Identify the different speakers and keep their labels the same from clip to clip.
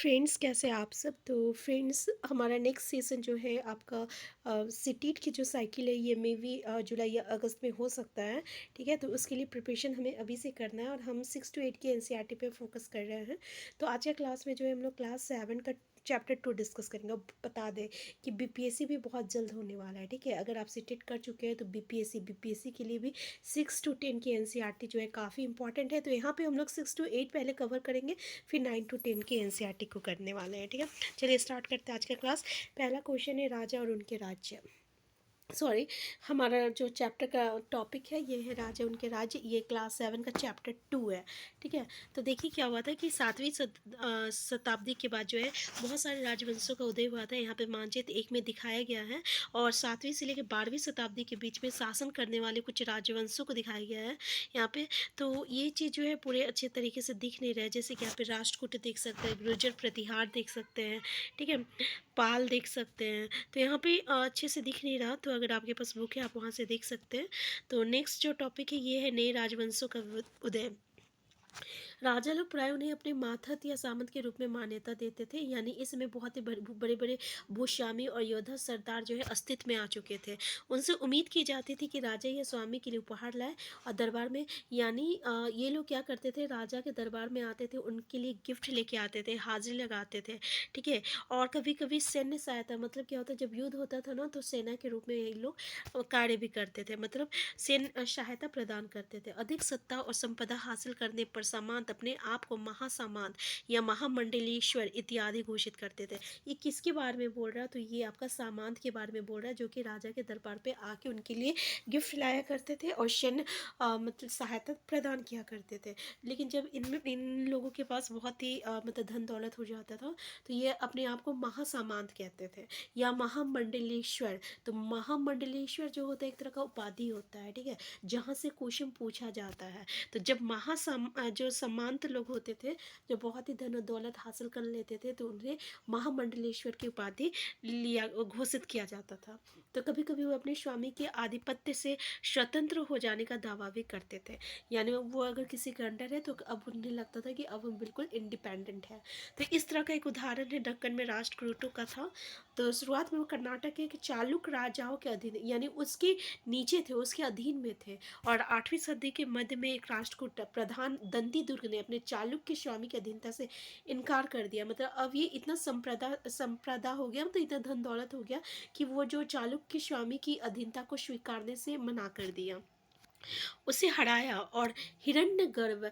Speaker 1: Friends, कैसे हैं आप सब। तो फ्रेंड्स, हमारा नेक्स्ट सीज़न जो है आपका सीटीट की जो साइकिल है ये मे बी जुलाई या अगस्त में हो सकता है। ठीक है, तो उसके लिए प्रिपरेशन हमें अभी से करना है और हम 6 to 8 की एनसीईआरटी पे फोकस कर रहे हैं। तो आज के क्लास में जो है हम लोग क्लास 7 का चैप्टर 2 डिस्कस करेंगे। अब बता दें कि बीपीएससी भी बहुत जल्द होने वाला है। ठीक है, अगर आप सीटेट कर चुके हैं तो बीपीएससी के लिए भी 6 to 10 की एनसीईआरटी जो है काफ़ी इंपॉर्टेंट है। तो यहाँ पे हम लोग 6 to 8 पहले कवर करेंगे, फिर 9 to 10 की एनसीईआरटी को करने वाले हैं। ठीक है, चलिए स्टार्ट करते हैं आज का क्लास। पहला क्वेश्चन है राजा और उनके राज्य। सॉरी, हमारा जो चैप्टर का टॉपिक है ये है राजा उनके राज्य। ये क्लास 7 का चैप्टर 2 है। ठीक है, तो देखिए क्या हुआ था कि सातवीं शताब्दी के बाद जो है बहुत सारे राजवंशों का उदय हुआ था। यहाँ पे मानचित्र एक में दिखाया गया है और 7वीं से लेकर 12वीं शताब्दी के बीच में शासन करने वाले कुछ राजवंशों को दिखाया गया है यहाँ पे। तो ये चीज़ जो है पूरे अच्छे तरीके से दिख नहीं रहा है। जैसे कि यहाँ पे राष्ट्रकूट देख सकते हैं, गुर्जर प्रतिहार देख सकते हैं, ठीक है, पाल देख सकते हैं। तो यहाँ पे अच्छे से दिख नहीं रहा, तो अगर आपके पास बुक है आप वहाँ से देख सकते हैं। तो नेक्स्ट जो टॉपिक है ये है नए राजवंशों का उदय। राजा लोग प्राय उन्हें अपने मातहत या सामंत के रूप में मान्यता देते थे, यानी इसमें बहुत ही बड़े बड़े भूस्वामी और योद्धा सरदार जो है अस्तित्व में आ चुके थे। उनसे उम्मीद की जाती थी कि राजा या स्वामी के लिए उपहार लाए और दरबार में, यानी ये लोग क्या करते थे, राजा के दरबार में आते थे, उनके लिए गिफ्ट लेके आते थे, हाजिरी लगाते थे। ठीक है, और कभी कभी सैन्य सहायता, मतलब क्या होता है जब युद्ध होता था ना तो सेना के रूप में ये लोग कार्य भी करते थे, मतलब सैन्य सहायता प्रदान करते थे। अधिक सत्ता और संपदा हासिल करने पर सामंत अपने आप को महासामंत या महामंडलेश्वर इत्यादि घोषित करते थे। ये किसके बारे में बोल रहा है, तो ये आपका सामंत के बारे में बोल रहा है, जो कि राजा के दरबार पे आके उनके लिए गिफ्ट लाया करते थे और सैन्य मतलब सहायता प्रदान किया करते थे। लेकिन जब इन लोगों के पास बहुत ही मतलब धन दौलत हो जाता था तो ये अपने आप को महासामंत कहते थे या महामंडलेश्वर। तो महामंडलेश्वर जो होता है एक तरह का उपाधि होता है, ठीक है, जहाँ से क्वेश्चन पूछा जाता है। तो जब जो सम्मानित लोग होते थे, जो बहुत ही धन और दौलत हासिल कर लेते थे, तो उन्हें महामंडलेश्वर की उपाधि लिया घोषित किया जाता था। तो कभी कभी वो अपने स्वामी के आधिपत्य से स्वतंत्र हो जाने का दावा भी करते थे, यानी वो अगर किसी के अंडर है तो अब उन्हें लगता था कि अब हम बिल्कुल इंडिपेंडेंट है। तो इस तरह का एक उदाहरण है दक्कन में राष्ट्रकूटों का था। तो शुरुआत में वो कर्नाटक के चालुक राजाओं के अधीन, यानी उसके नीचे थे, उसके अधीन में थे। और 8वीं सदी के मध्य में एक राष्ट्रकूट प्रधान दंती दुर्ग ने अपने चालुक्य स्वामी की अधीनता से इनकार कर दिया। मतलब अब ये इतना संप्रदा हो गया, मतलब इतना धन दौलत हो गया कि वो जो चालुक्य स्वामी की अधीनता को स्वीकारने से मना कर दिया, उसे हराया। और हिरण्यगर्भ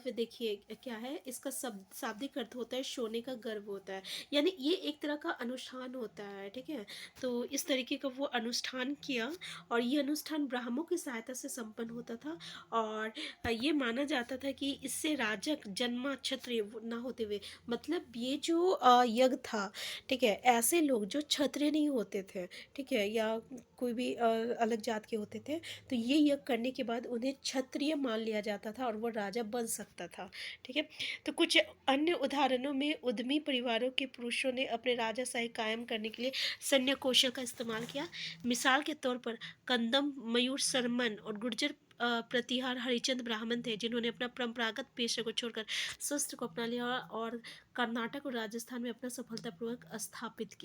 Speaker 1: देखिए क्या है, इसका शाब्दिक अर्थ होता है सोने का गर्व होता है, यानी ये एक तरह का अनुष्ठान होता है। ठीक है, तो इस तरीके का वो अनुष्ठान किया और ये अनुष्ठान ब्राह्मणों की सहायता से संपन्न होता था। और ये माना जाता था कि इससे राजक जन्मा क्षत्रिय ना होते हुए, मतलब ये जो यज्ञ था, ठीक है, ऐसे लोग जो क्षत्रिय नहीं होते थे, ठीक है, या कोई भी अलग जात के होते थे, तो ये यज्ञ करने के बाद उन्हें क्षत्रिय मान लिया जाता था और वो राजा बन सकता था। ठीक है, तो कुछ अन्य उदाहरणों में उद्यमी परिवारों के पुरुषों ने अपने राजाशाही कायम करने के लिए सैन्य कौशल का इस्तेमाल किया। मिसाल के तौर पर कंदम मयूर शर्मन और गुर्जर प्रतिहार हरिचंद ब्राह्मण थे, जिन्होंने अपना परंपरागत पेशे को छोड़कर शस्त्र को अपना लिया और कर्नाटक और राजस्थान में अपना सफलतापूर्वक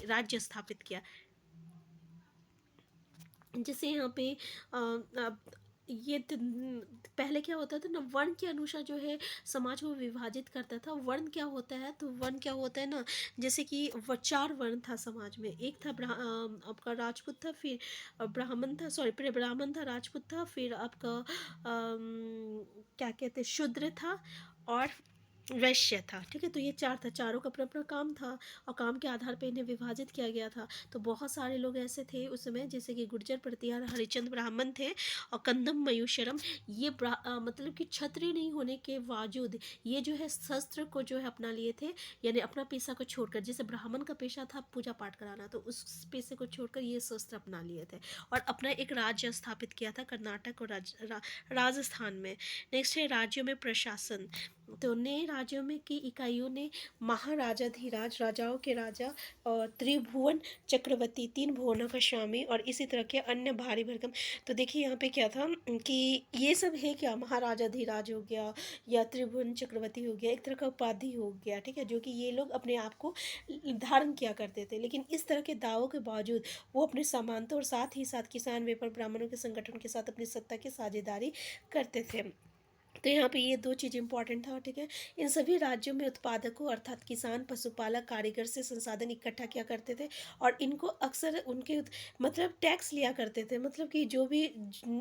Speaker 1: राज्य स्थापित किया। जैसे यहाँ पे ये पहले क्या होता था ना, वर्ण के अनुसार जो है समाज को विभाजित करता था। वर्ण क्या होता है, तो वर्ण क्या होता है ना, जैसे कि 4 वर्ण था समाज में। एक था आपका राजपूत था, फिर ब्राह्मण था, सॉरी पहले ब्राह्मण था, राजपूत था, फिर आपका क्या कहते हैं शूद्र था और वैश्य था। ठीक है, तो ये 4 था, चारों का अपना अपना काम था और काम के आधार पर इन्हें विभाजित किया गया था। तो बहुत सारे लोग ऐसे थे उस समय, जैसे कि गुर्जर प्रतिहार हरिचंद ब्राह्मण थे और कंदम मयूशरम, ये मतलब कि क्षत्रिय नहीं होने के बावजूद ये जो है शस्त्र को जो है अपना लिए थे, यानी अपना पेशा को छोड़कर। जैसे ब्राह्मण का पेशा था पूजा पाठ कराना, तो उस पेशे को छोड़कर ये शस्त्र अपना लिए थे और अपना एक राज्य स्थापित किया था कर्नाटक और राजस्थान में। नेक्स्ट है राज्यों में प्रशासन। तो नए राज्यों में की इकाइयों ने महाराजाधिराज, राजाओं के राजा और त्रिभुवन चक्रवर्ती, तीन भुवनों का स्वामी और इसी तरह के अन्य भारी भरकम। तो देखिए यहाँ पे क्या था कि ये सब है क्या, महाराजाधिराज हो गया या त्रिभुवन चक्रवर्ती हो गया, एक तरह का उपाधि हो गया, ठीक है, जो कि ये लोग अपने आप को धारण किया करते थे। लेकिन इस तरह के दावों के बावजूद वो अपने समानता और साथ ही साथ किसान, व्यापार, ब्राह्मणों के संगठन के साथ अपनी सत्ता की साझेदारी करते थे। तो यहाँ पे ये दो चीज़ इंपॉर्टेंट था, ठीक है। इन सभी राज्यों में उत्पादकों अर्थात किसान, पशुपालक, कारीगर से संसाधन इकट्ठा किया करते थे और इनको अक्सर उनके मतलब टैक्स लिया करते थे, मतलब कि जो भी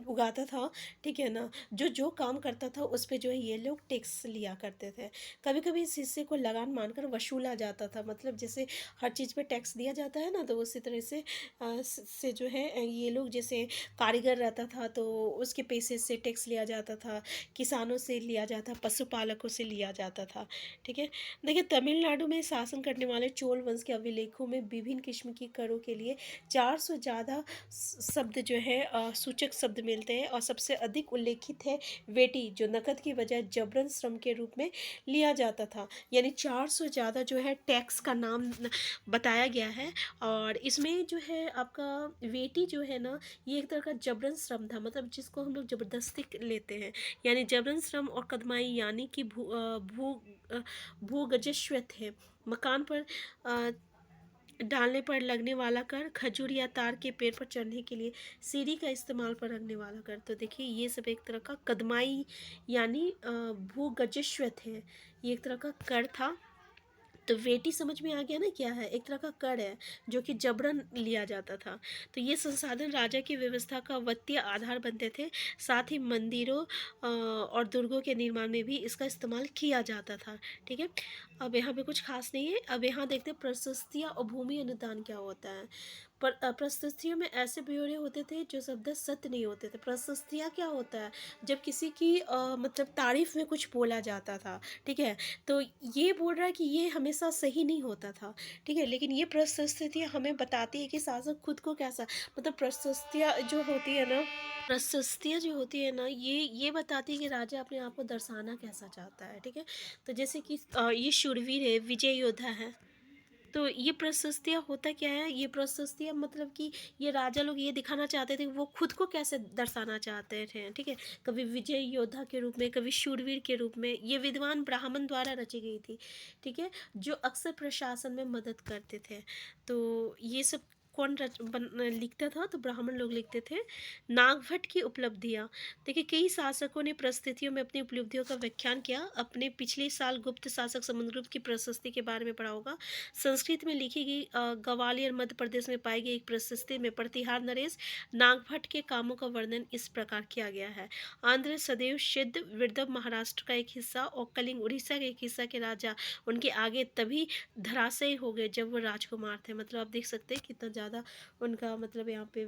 Speaker 1: उगाता था, ठीक है ना, जो जो काम करता था उस पे जो है ये लोग टैक्स लिया करते थे। कभी कभी इस हिस्से को लगान मानकर वसूला जाता था, मतलब जैसे हर चीज़ पे टैक्स दिया जाता है ना, तो उसी तरह से जो है ये लोग, जैसे कारीगर रहता था तो उसके पैसे से टैक्स लिया जाता था, किसानों से लिया जाता, पशुपालकों से लिया जाता था, ठीक है। देखिए तमिलनाडु में शासन करने वाले चोल वंश के अभिलेखों में विभिन्न किस्म की करों के लिए 400 ज़्यादा शब्द जो है सूचक शब्द मिलते हैं और सबसे अधिक उल्लेखित है वेटी, जो नकद की बजाय जबरन श्रम के रूप में लिया जाता था। यानी 400 ज़्यादा जो है टैक्स का नाम बताया गया है। और इसमें जो है आपका वेटी जो है ना, ये एक तरह का जबरन श्रम था, मतलब जिसको हम लोग ज़बरदस्ती लेते हैं, यानी जबरन श्रम और कदमाई, यानी कि भूगजस्व थे। मकान पर डालने पर लगने वाला कर, खजूर या तार के पेड़ पर चढ़ने के लिए सीढ़ी का इस्तेमाल पर लगने वाला कर। तो देखिए ये सब एक तरह का कदमाई यानी भूगजस्व थे, ये एक तरह का कर था। तो वेटी समझ में आ गया ना क्या है, एक तरह का कर है जो कि जबरन लिया जाता था। तो ये संसाधन राजा की व्यवस्था का वित्तीय आधार बनते थे। साथ ही मंदिरों और दुर्गों के निर्माण में भी इसका इस्तेमाल किया जाता था, ठीक है। अब यहाँ पे कुछ खास नहीं है। अब यहाँ देखते हैं प्रशस्तियाँ और भूमि अनुदान क्या होता है। पर प्रशस्तियों में ऐसे ब्यौरे होते थे जो शब्द सत्य नहीं होते थे। प्रशस्तियाँ क्या होता है, जब किसी की मतलब तारीफ में कुछ बोला जाता था, ठीक है, तो ये बोल रहा है कि ये हमेशा सही नहीं होता था, ठीक है, लेकिन ये प्रशस्तियाँ हमें बताती है कि शासक खुद को कैसा, मतलब प्रशस्तियाँ जो होती है ना, प्रशस्तियाँ जो होती है ना, ये बताती है कि राजा अपने आप को दर्शाना कैसा चाहता है, ठीक है। तो जैसे कि ये शूरवीर है, विजय योद्धा है, तो ये प्रशस्तियाँ होता क्या है, ये प्रशस्तियाँ मतलब कि ये राजा लोग ये दिखाना चाहते थे कि वो खुद को कैसे दर्शाना चाहते थे, ठीक है। कभी विजय योद्धा के रूप में, कभी शूरवीर के रूप में। ये विद्वान ब्राह्मण द्वारा रची गई थी, ठीक है, जो अक्सर प्रशासन में मदद करते थे। तो ये सब कौन लिखता था, तो ब्राह्मण लोग लिखते थे। नागभट्ट की उपलब्धियाँ, देखिए कई शासकों ने परिस्थितियों में अपनी उपलब्धियों का व्याख्यान किया। अपने पिछले साल गुप्त शासक समुद्रगुप्त की प्रशस्ति के बारे में पढ़ा होगा। संस्कृत में लिखी गई ग्वालियर मध्य प्रदेश में पाई गई एक प्रशस्ति में प्रतिहार नरेश नागभट्ट के कामों का वर्णन इस प्रकार किया गया है। आंध्र सदैव सिद्ध विदर्भ महाराष्ट्र का एक हिस्सा और कलिंग उड़ीसा के एक हिस्सा के राजा उनके आगे तभी धराशायी हो गए जब वो राजकुमार थे। मतलब आप देख सकते हैं कितना ज़्यादा उनका मतलब यहाँ पे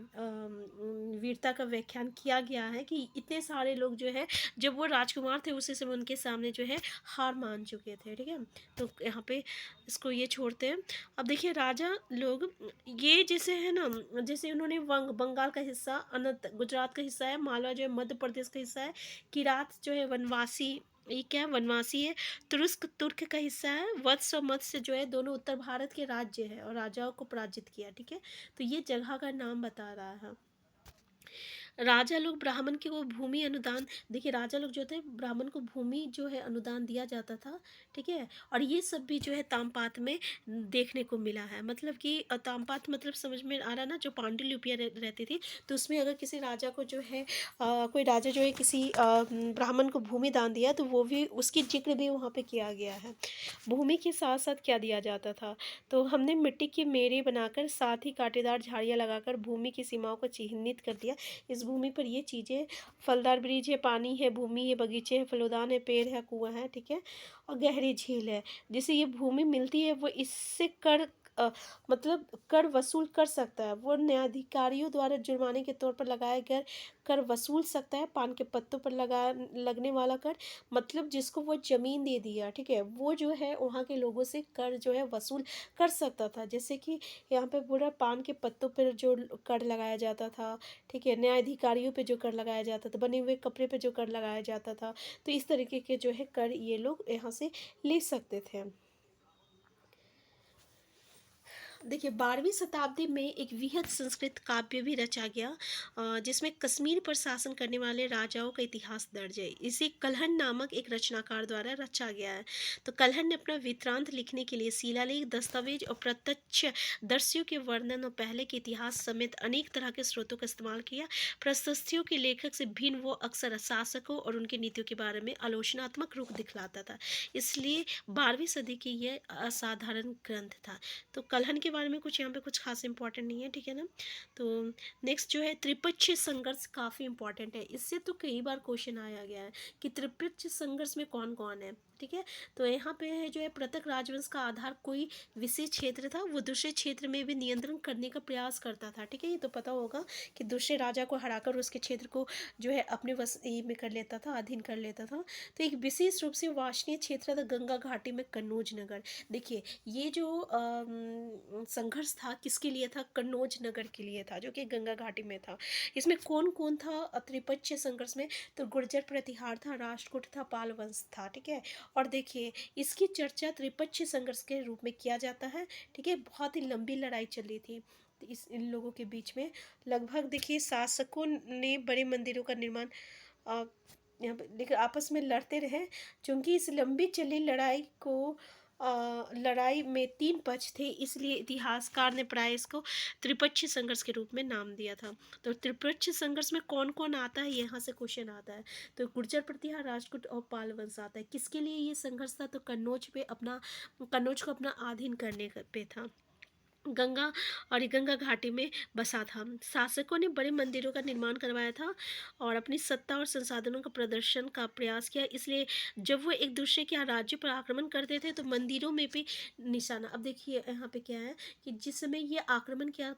Speaker 1: वीरता का व्याख्यान किया गया है कि इतने सारे लोग जो है जब वो राजकुमार थे उसी समय उनके सामने जो है हार मान चुके थे, ठीक है। तो यहाँ पे इसको ये छोड़ते हैं। अब देखिए राजा लोग ये जैसे है ना, जैसे उन्होंने बंगाल का हिस्सा, अनंत गुजरात का हिस्सा है, मालवा जो है मध्य प्रदेश का हिस्सा है, किरात जो है वनवासी, ये क्या है वनवासी है, तुर्क तुर्क का हिस्सा है, वत्स और मत्स्य जो है दोनों उत्तर भारत के राज्य है और राजाओं को पराजित किया, ठीक है। तो ये जगह का नाम बता रहा है। राजा लोग ब्राह्मण के को भूमि अनुदान, देखिए राजा लोग जो थे ब्राह्मण को भूमि जो है अनुदान दिया जाता था, ठीक है। और ये सब भी जो है तामपात में देखने को मिला है। मतलब कि तामपात मतलब समझ में आ रहा ना, जो पांडुलिपियाँ रहती थी, तो उसमें अगर किसी राजा को जो है कोई राजा जो है किसी ब्राह्मण को भूमि दान दिया तो वो भी उसकी जिक्र भी वहाँ पे किया गया है। भूमि के साथ साथ क्या दिया जाता था, तो हमने मिट्टी की मेरे बनाकर साथ ही कांटेदार झाड़ियाँ लगाकर भूमि की सीमाओं को चिह्नित कर दिया। इस भूमि पर ये चीज़ें, फलदार वृक्ष है, पानी है, भूमि है, बगीचे हैं, फलोदान है, पेड़ है, कुआं है, ठीक है, और गहरी झील है। जिसे ये भूमि मिलती है वो इससे कर मतलब कर वसूल कर सकता है। वो न्यायाधिकारियों द्वारा जुर्माने के तौर पर लगाया गया कर वसूल सकता है। पान के पत्तों पर लगने वाला कर, मतलब जिसको वो ज़मीन दे दिया, ठीक है? वो जो है वहाँ के लोगों से कर जो है वसूल कर सकता था। जैसे कि यहाँ पे पूरा पान के पत्तों पर जो कर लगाया जाता था, ठीक है? न्यायाधिकारियों पे जो कर लगाया जाता था, बने हुए कपड़े पे जो कर लगाया जाता था, तो इस तरीके के जो है कर ये लोग यहाँ से ले सकते थे। देखिए 12वीं शताब्दी में एक वृहद संस्कृत काव्य भी रचा गया, जिसमें कश्मीर पर शासन करने वाले राजाओं का इतिहास दर्ज है। इसे कल्हण नामक एक रचनाकार द्वारा रचा गया है। तो कल्हण ने अपना वृत्तांत लिखने के लिए शिलालेख, दस्तावेज और प्रत्यक्षदर्शियों के वर्णन और पहले के इतिहास समेत अनेक तरह के स्रोतों का इस्तेमाल किया। प्रशस्तियों के लेखक से भिन्न वो अक्सर शासकों और उनकी नीतियों के बारे में आलोचनात्मक रुख दिखलाता था, इसलिए 12वीं सदी की यह असाधारण ग्रंथ था। तो कलहन के बारे में कुछ यहाँ पे कुछ खास इंपॉर्टेंट नहीं है, ठीक है ना। तो नेक्स्ट जो है त्रिपक्षीय संघर्ष काफ़ी इंपॉर्टेंट है। इससे तो कई बार क्वेश्चन आया गया है कि त्रिपक्षीय संघर्ष में कौन कौन है, ठीक है। तो यहाँ पे जो है पृथक राजवंश का आधार कोई विशेष क्षेत्र था, वो दूसरे क्षेत्र में भी नियंत्रण करने का प्रयास करता था, ठीक है। ये तो पता होगा कि दूसरे राजा को हराकर उसके क्षेत्र को जो है अपने वश में कर लेता था, अधीन कर लेता था। तो एक विशेष रूप से वार्षणीय क्षेत्र था गंगा घाटी में कन्नौज नगर। देखिए ये जो संघर्ष था किसके लिए था, कन्नौज नगर के लिए था, जो कि गंगा घाटी में था। इसमें कौन कौन था त्रिपक्षीय संघर्ष में, तो गुर्जर प्रतिहार था, राष्ट्रकूट था, पाल वंश था, ठीक है। और देखिए इसकी चर्चा त्रिपक्षीय संघर्ष के रूप में किया जाता है, ठीक है। बहुत ही लंबी लड़ाई चली थी इन लोगों के बीच में। लगभग देखिए शासकों ने बड़े मंदिरों का निर्माण यहाँ पे लेकिन आपस में लड़ते रहे, क्योंकि इस लंबी चली लड़ाई में 3 पक्ष थे, इसलिए इतिहासकार ने प्राय इसको त्रिपक्षीय संघर्ष के रूप में नाम दिया था। तो त्रिपक्षीय संघर्ष में कौन कौन आता है, यहाँ से क्वेश्चन आता है। तो गुर्जर प्रतिहार, राजपूत और पाल वंश आता है। किसके लिए ये संघर्ष था, तो कन्नौज को अपना अधीन करने पे था। गंगा और गंगा घाटी में बसा था। शासकों ने बड़े मंदिरों का निर्माण करवाया था और अपनी सत्ता और संसाधनों का प्रदर्शन का प्रयास किया, इसलिए जब वो एक दूसरे के यहाँ राज्य पर आक्रमण करते थे तो मंदिरों में भी निशाना। अब देखिए यहाँ पे क्या है कि जिस समय ये आक्रमण किया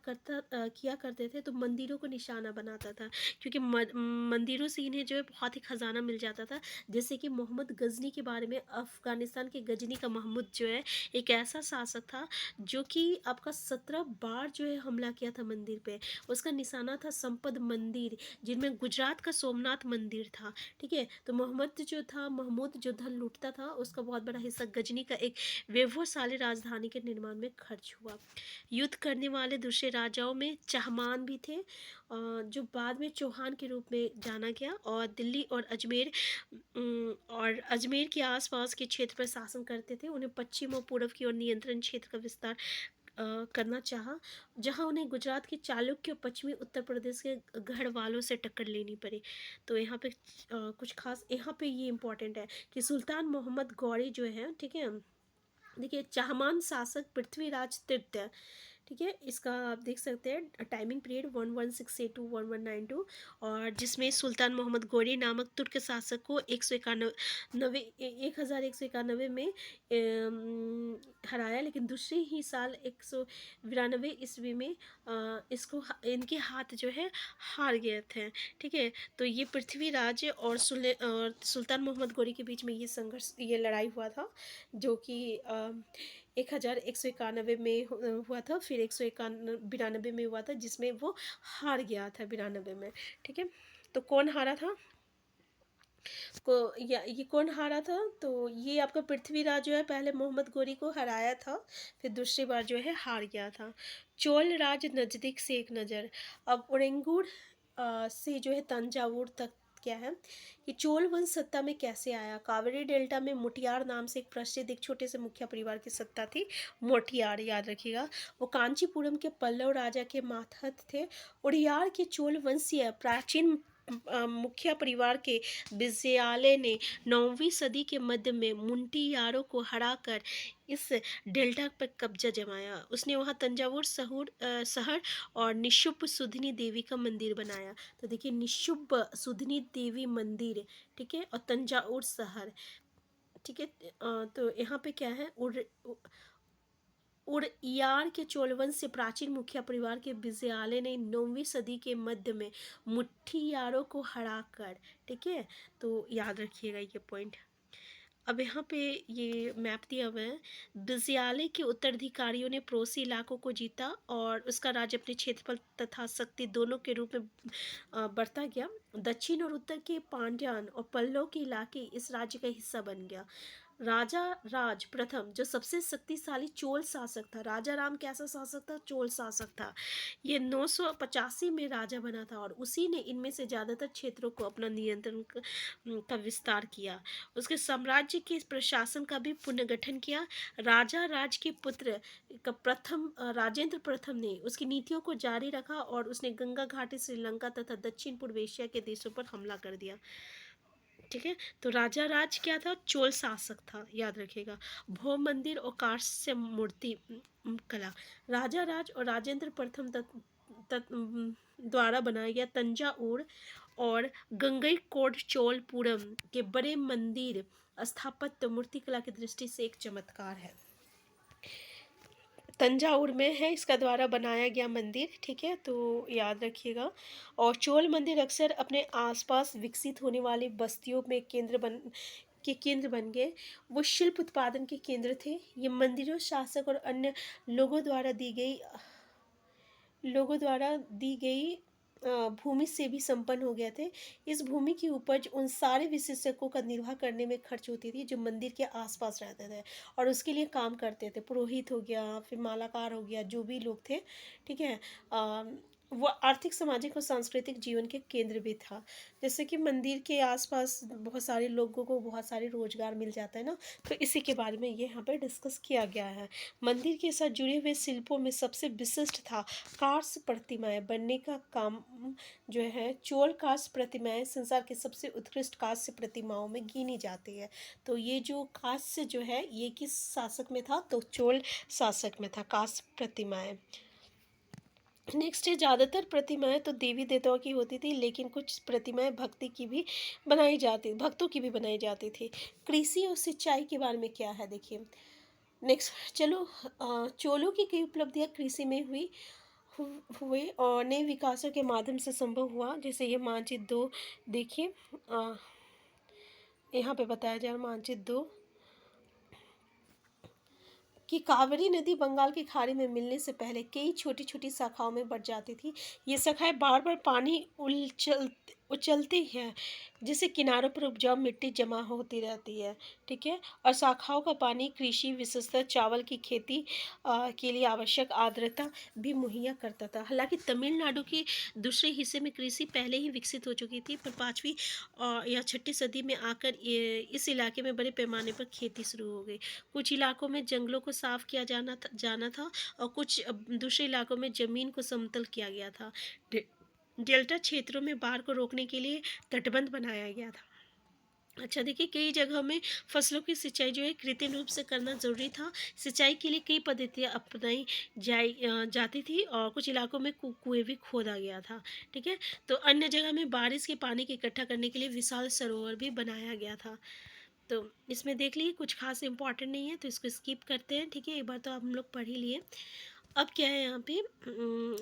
Speaker 1: करते थे तो मंदिरों को निशाना बनाता था, क्योंकि मंदिरों से इन्हें जो है बहुत ही खजाना मिल जाता था। जैसे कि मोहम्मद गजनी के बारे में, अफगानिस्तान के गजनी का महमूद जो है एक ऐसा शासक था जो कि आपका 17 बार जो है हमला किया था मंदिर पे। उसका निशाना था संपद मंदिर, जिनमें गुजरात का सोमनाथ मंदिर था, ठीक है। तो महमूद जो धन लूटता था उसका बहुत बड़ा हिस्सा गजनी का एक वैभवशाली राजधानी के निर्माण में खर्च हुआ। युद्ध करने वाले दूसरे राजाओं में चहमान भी थे, जो बाद में चौहान के रूप में जाना गया, और दिल्ली और अजमेर के आसपास के क्षेत्र पर शासन करते थे। उन्हें पश्चिम और पूर्व की ओर नियंत्रण क्षेत्र का विस्तार करना चाहा, जहां उन्हें गुजरात के चालुक्य और पश्चिमी उत्तर प्रदेश के गढ़वालों से टक्कर लेनी पड़ी। तो यहाँ पे कुछ खास यहाँ पे ये इम्पोर्टेंट है कि सुल्तान मोहम्मद गौरी जो है, ठीक है। देखिए चाहमान शासक पृथ्वीराज तृतीय, ठीक है। इसका आप देख सकते हैं टाइमिंग पीरियड 1168 टू 1192, और जिसमें सुल्तान मोहम्मद गौरी नामक तुर्क शासक को 1191 में हराया, लेकिन दूसरे ही साल 192 ईस्वी में इनके हाथ जो है हार गए थे, ठीक है। तो ये पृथ्वीराज और सुल्तान मोहम्मद गौरी के बीच में ये लड़ाई हुआ था, जो कि 1191 में हुआ था, फिर 192 में हुआ था, जिसमें वो हार गया था 92 में, ठीक है। तो कौन हारा था, ये कौन हारा था, तो ये आपका पृथ्वीराज जो है पहले मोहम्मद गौरी को हराया था, फिर दूसरी बार जो है हार गया था। चोल राज नज़दीक से एक नज़र। अब उरेंगुर से जो है तंजावुर तक क्या है कि चोल वंश सत्ता में कैसे आया। कावेरी डेल्टा में मोटियार नाम से एक प्रसिद्ध एक छोटे से मुखिया परिवार की सत्ता थी। मोटियार याद रखिएगा, वो कांचीपुरम के पल्लव राजा के मातहत थे। उड़ियार के चोल वंशीय प्राचीन मुखिया परिवार के विजयालय ने 9वीं सदी के मध्य में मुंटियारों को हराकर इस डेल्टा पर कब्जा जमाया। उसने वहाँ तंजावुर शहर और निशुम्भ सुधनी देवी का मंदिर बनाया। तो देखिए निशुम्भ सुधनी देवी मंदिर, ठीक है, और तंजावुर शहर, ठीक है। तो यहाँ पे क्या है, उड़ियार के चोल वंश से प्राचीन मुखिया परिवार के विजयालय ने 9वीं सदी के मध्य में मुठ्ठियारों को हराकर, ठीक है, तो याद रखिएगा ये पॉइंट। अब यहाँ पे ये मैप दिया हुआ है। विजयालय के उत्तराधिकारियों ने पड़ोसी इलाकों को जीता और उसका राज्य अपने क्षेत्रफल तथा शक्ति दोनों के रूप में बढ़ता गया। दक्षिण और उत्तर के पांड्यान और पल्लव के इलाके इस राज्य का हिस्सा बन गया। राजा राज प्रथम जो सबसे शक्तिशाली चोल शासक था, राजा राम कैसा शासक था, चोल शासक था, ये 985 में राजा बना था और उसी ने इनमें से ज़्यादातर क्षेत्रों को अपना नियंत्रण का विस्तार किया। उसके साम्राज्य के प्रशासन का भी पुनर्गठन किया। राजा राज के पुत्र का राजेंद्र प्रथम ने उसकी नीतियों को जारी रखा और उसने गंगा घाटी, श्रीलंका तथा दक्षिण पूर्व एशिया के देशों पर हमला कर दिया। ठीक है, तो राजा राज क्या था, चोल शासक था, याद रखिएगा। भोम मंदिर और कांस्य मूर्ति कला, राजा राज और राजेंद्र प्रथम द्वारा बनाया गया तंजावुर और गंगईकोंड चोलपुरम के बड़े मंदिर स्थापत्य मूर्तिकला की दृष्टि से एक चमत्कार है। तंजावुर में है इसका द्वारा बनाया गया मंदिर, ठीक है, तो याद रखिएगा। और चोल मंदिर अक्सर अपने आसपास विकसित होने वाली बस्तियों में केंद्र बन गए। वो शिल्प उत्पादन के केंद्र थे। ये मंदिरों, शासक और अन्य लोगों द्वारा दी गई भूमि से भी संपन्न हो गए थे। इस भूमि की उपज उन सारे विशेषज्ञों का निर्वाह करने में खर्च होती थी जो मंदिर के आसपास रहते थे और उसके लिए काम करते थे। पुरोहित हो गया, फिर मालाकार हो गया, जो भी लोग थे, ठीक है, वो आर्थिक, सामाजिक और सांस्कृतिक जीवन के केंद्र भी था। जैसे कि मंदिर के आसपास बहुत सारे लोगों को बहुत सारे रोजगार मिल जाता है ना, तो इसी के बारे में ये यहाँ पे डिस्कस किया गया है। मंदिर के साथ जुड़े हुए शिल्पों में सबसे विशिष्ट था कांस्य प्रतिमाएं बनने का काम। जो है चोल कांस्य प्रतिमाएं संसार की सबसे उत्कृष्ट कांस्य प्रतिमाओं में गिनी जाती है। तो ये जो कांस्य जो है ये किस शासक में था, तो चोल शासक में था कांस्य प्रतिमाएं। नेक्स्ट है, ज़्यादातर प्रतिमाएं तो देवी देवताओं की होती थी, लेकिन कुछ प्रतिमाएं भक्तों की भी बनाई जाती थी। कृषि और सिंचाई के बारे में क्या है देखिए। नेक्स्ट चलो, चोलों की कई उपलब्धियां कृषि में हुए और नए विकासों के माध्यम से संभव हुआ। जैसे ये मानचित्र 2 देखिए, यहाँ पे बताया जा रहा मानचित्र 2 कि कावेरी नदी बंगाल की खाड़ी में मिलने से पहले कई छोटी छोटी शाखाओं में बढ़ जाती थी। ये शाखाएं बार बार पानी उछलती है, जिससे किनारों पर उपजाऊ मिट्टी जमा होती रहती है, ठीक है, और शाखाओं का पानी कृषि, विशेषतः चावल की खेती के लिए आवश्यक आर्द्रता भी मुहैया करता था। हालांकि तमिलनाडु के दूसरे हिस्से में कृषि पहले ही विकसित हो चुकी थी, पर 5वीं या 6ठी सदी में आकर इस इलाके में बड़े पैमाने पर खेती शुरू हो गई। कुछ इलाकों में जंगलों को साफ किया जाना था और कुछ दूसरे इलाकों में जमीन को समतल किया गया था। डेल्टा क्षेत्रों में बाढ़ को रोकने के लिए तटबंध बनाया गया था। अच्छा देखिए, कई जगहों में फसलों की सिंचाई जो है कृत्रिम रूप से करना जरूरी था। सिंचाई के लिए कई पद्धतियां अपनाई जाती थी और कुछ इलाकों में कुएं भी खोदा गया था, ठीक है, तो अन्य जगह में बारिश के पानी को इकट्ठा करने के लिए विशाल सरोवर भी बनाया गया था। तो इसमें देख लीजिए कुछ खास इंपॉर्टेंट नहीं है, तो इसको स्किप करते हैं, ठीक है, एक बार तो हम लोग पढ़ ही लिए। अब क्या है यहाँ पे,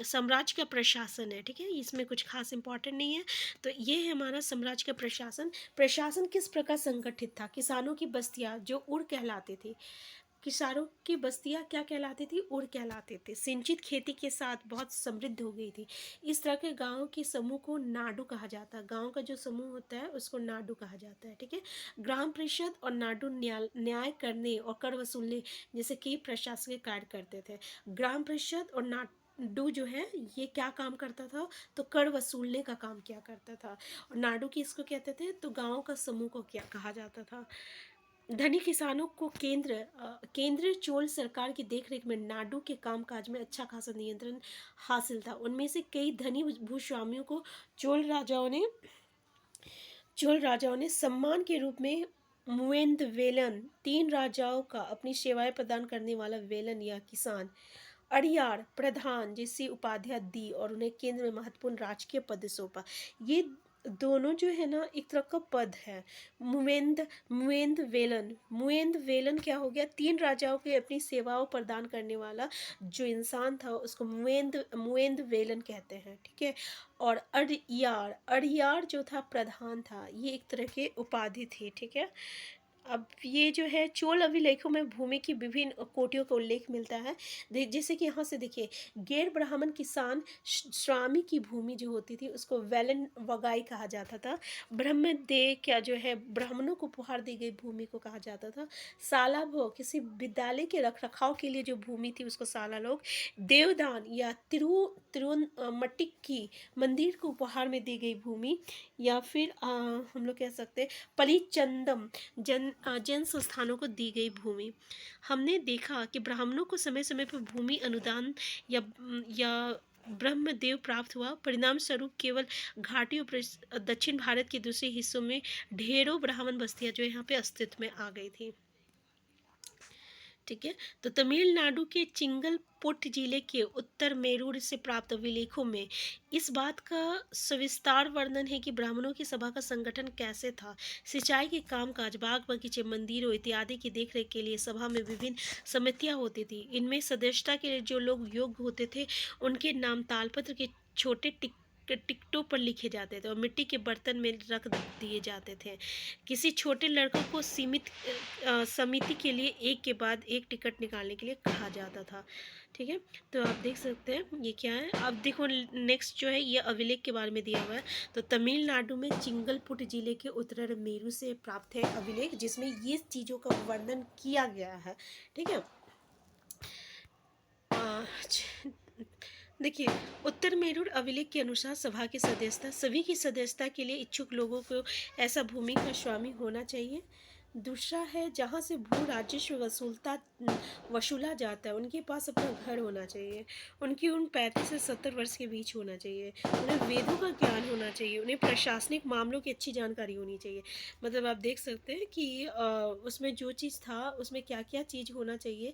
Speaker 1: साम्राज्य का प्रशासन है, ठीक है, इसमें कुछ खास इंपॉर्टेंट नहीं है। तो ये है हमारा साम्राज्य का प्रशासन किस प्रकार संगठित था। किसानों की बस्तियाँ जो उड़ कहलाती थी, किसानों की बस्तियां क्या कहलाती थी, उड़ कहलाते थे। सिंचित खेती के साथ बहुत समृद्ध हो गई थी। इस तरह के गांव के समूह को नाडु कहा जाता है। गांव का जो समूह होता है उसको नाडु कहा जाता है, ठीक है। ग्राम परिषद और नाडु न्याय करने और कर वसूलने जैसे कई प्रशासनिक कार्य करते थे। ग्राम परिषद और नाडु जो है ये क्या काम करता था, तो कर वसूलने का काम किया करता था। और नाडु किसको कहते थे, तो गाँव का समूह को क्या कहा जाता था। धनी किसानों को केंद्रीय चोल सरकार की देखरेख में नाडु के कामकाज में अच्छा खासा नियंत्रण हासिल था। उनमें से कई धनी भूस्वामियों को चोल राजाओं ने सम्मान के रूप में वेलन, 3 राजाओं का अपनी सेवाएं प्रदान करने वाला वेलन या किसान, अड़ियार प्रधान जैसी उपाधियां दी और उन्हें केंद्र में महत्वपूर्ण राजकीय पद सौंपा। ये दोनों जो है ना एक तरह का पद है। मुएंद वेलन क्या हो गया, तीन राजाओं के अपनी सेवाओं प्रदान करने वाला जो इंसान था उसको मुएंद वेलन कहते हैं, ठीक है। और अड़ियार जो था प्रधान था, ये एक तरह की उपाधि थी, ठीक है। अब ये जो है चोल अभिलेखों में भूमि की विभिन्न कोटियों का उल्लेख मिलता है। जैसे कि यहाँ से देखिए, गैर ब्राह्मण किसान स्वामी की भूमि जो होती थी उसको वेलन वगाई कहा जाता था। ब्रह्मदेव क्या जो है ब्राह्मणों को उपहार दी गई भूमि को कहा जाता था। साला भोग किसी विद्यालय के रख रखाव के लिए जो भूमि थी उसको साला लोग। देवदान या मटिक की मंदिर को उपहार में दी गई भूमि, या फिर हम लोग कह सकते हैं पलिचंदम जन संस्थानों को दी गई भूमि। हमने देखा कि ब्राह्मणों को समय समय पर भूमि अनुदान या ब्रह्मदेव प्राप्त हुआ। परिणाम स्वरूप केवल घाटी और दक्षिण भारत के दूसरे हिस्सों में ढेरों ब्राह्मण बस्तियां जो यहाँ पे अस्तित्व में आ गई थी, ठीक है। तो तमिलनाडु के चिंगलपुट जिले के उत्तर मेरूर से प्राप्त अभिलेखों में इस बात का सविस्तार वर्णन है कि ब्राह्मणों की सभा का संगठन कैसे था। सिंचाई के कामकाज, बाग बगीचे, मंदिरों इत्यादि की देखरेख के लिए सभा में विभिन्न समितियां होती थी। इनमें सदस्यता के लिए जो लोग योग्य होते थे उनके नाम तालपत्र के छोटे टिकटों पर लिखे जाते थे और मिट्टी के बर्तन में रख दिए जाते थे। किसी छोटे लड़कों को समिति के लिए एक के बाद एक टिकट निकालने के लिए कहा जाता था, ठीक है। तो आप देख सकते हैं ये क्या है। अब देखो नेक्स्ट जो है ये अभिलेख के बारे में दिया हुआ है। तो तमिलनाडु में चिंगलपुट जिले के उत्तर मेरू से प्राप्त है अभिलेख जिसमें ये चीज़ों का वर्णन किया गया है, ठीक है। देखिए, उत्तर मेरूर अभिलेख के अनुसार सभा की सदस्यता, सभी की सदस्यता के लिए इच्छुक लोगों को ऐसा भूमि का स्वामी होना चाहिए। दूसरा है जहाँ से भू राजस्व वसूला जाता है उनके पास अपना घर होना चाहिए। उनकी उम्र 35 से 70 वर्ष के बीच होना चाहिए। उन्हें वेदों का ज्ञान होना चाहिए। उन्हें प्रशासनिक मामलों की अच्छी जानकारी होनी चाहिए। मतलब आप देख सकते हैं कि उसमें जो चीज़ था उसमें क्या क्या चीज़ होना चाहिए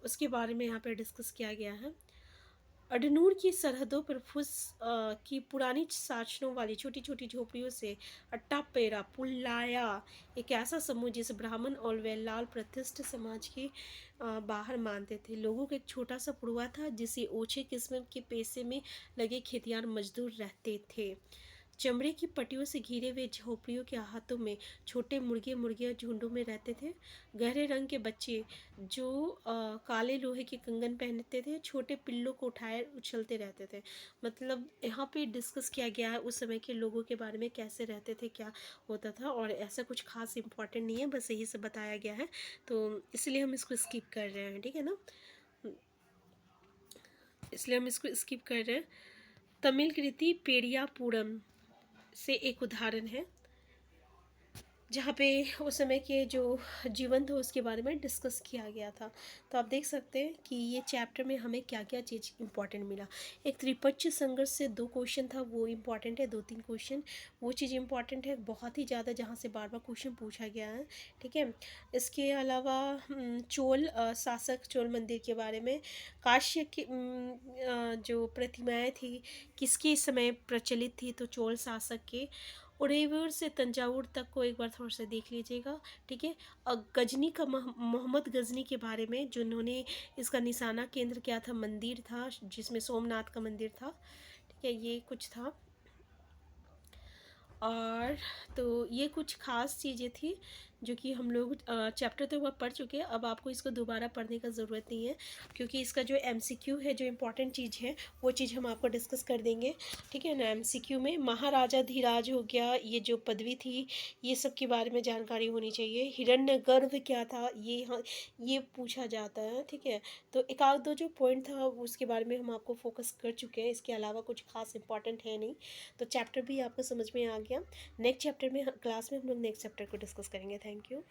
Speaker 1: उसके बारे में यहाँ पर डिस्कस किया गया है। अडनूर की सरहदों पर फुस की पुरानी शासनों वाली छोटी छोटी झोपड़ियों से अट्टापेरा पुल्लाया एक ऐसा समूह जिसे ब्राह्मण और वेलाल प्रतिष्ठित समाज के बाहर मानते थे। लोगों का एक छोटा सा पुड़वा था जिसे ओछे किस्म के पेशे में लगे खेतियार मजदूर रहते थे। चमड़े की पट्टियों से घिरे हुए झोपड़ियों के हाथों में छोटे मुर्गियाँ झुंडों में रहते थे। गहरे रंग के बच्चे जो काले लोहे के कंगन पहनते थे छोटे पिल्लों को उठाए उछलते रहते थे। मतलब यहाँ पे डिस्कस किया गया है उस समय के लोगों के बारे में, कैसे रहते थे, क्या होता था, और ऐसा कुछ खास इम्पोर्टेंट नहीं है, बस यही सब बताया गया है तो इसलिए हम इसको स्किप कर रहे हैं, ठीक है ना। इसलिए हम इसको स्किप कर रहे हैं। तमिल कृति पेरियापुरम से एक उदाहरण है जहाँ पे उस समय के जो जीवन थे उसके बारे में डिस्कस किया गया था। तो आप देख सकते हैं कि ये चैप्टर में हमें क्या क्या चीज़ इंपॉर्टेंट मिला। एक त्रिपक्षीय संघर्ष से 2 क्वेश्चन था वो इम्पॉर्टेंट है, 2-3 क्वेश्चन वो चीज़ इंपॉर्टेंट है बहुत ही ज़्यादा जहाँ से बार बार क्वेश्चन पूछा गया है, ठीक है। इसके अलावा चोल शासक चोल मंदिर के बारे में, काश्य की जो प्रतिमाएँ थी किसके समय प्रचलित थी, तो चोल शासक के। उदयपुर से तंजावुर तक को एक बार थोड़ा सा देख लीजिएगा, ठीक है। और गजनी का मोहम्मद गजनी के बारे में जिन्होंने इसका निशाना केंद्र क्या था, मंदिर था जिसमें सोमनाथ का मंदिर था, ठीक है, ये कुछ था। और तो ये कुछ ख़ास चीज़ें थी जो कि हम लोग चैप्टर तो वह पढ़ चुके हैं। अब आपको इसको दोबारा पढ़ने का ज़रूरत नहीं है क्योंकि इसका जो एमसीक्यू है, जो इम्पोर्टेंट चीज़ है वो चीज़ हम आपको डिस्कस कर देंगे, ठीक है ना। एमसीक्यू में महाराजा धीराज हो गया, ये जो पदवी थी ये सब के बारे में जानकारी होनी चाहिए। हिरण्यगर्भ क्या था ये, हाँ ये पूछा जाता है, ठीक है। तो एक आध दो जो पॉइंट था उसके बारे में हम आपको फोकस कर चुके हैं, इसके अलावा कुछ खास इंपॉर्टेंट है नहीं। तो चैप्टर भी आपको समझ में आ गया। नेक्स्ट चैप्टर में क्लास में हम लोग नेक्स्ट चैप्टर को डिस्कस करेंगे। Thank you.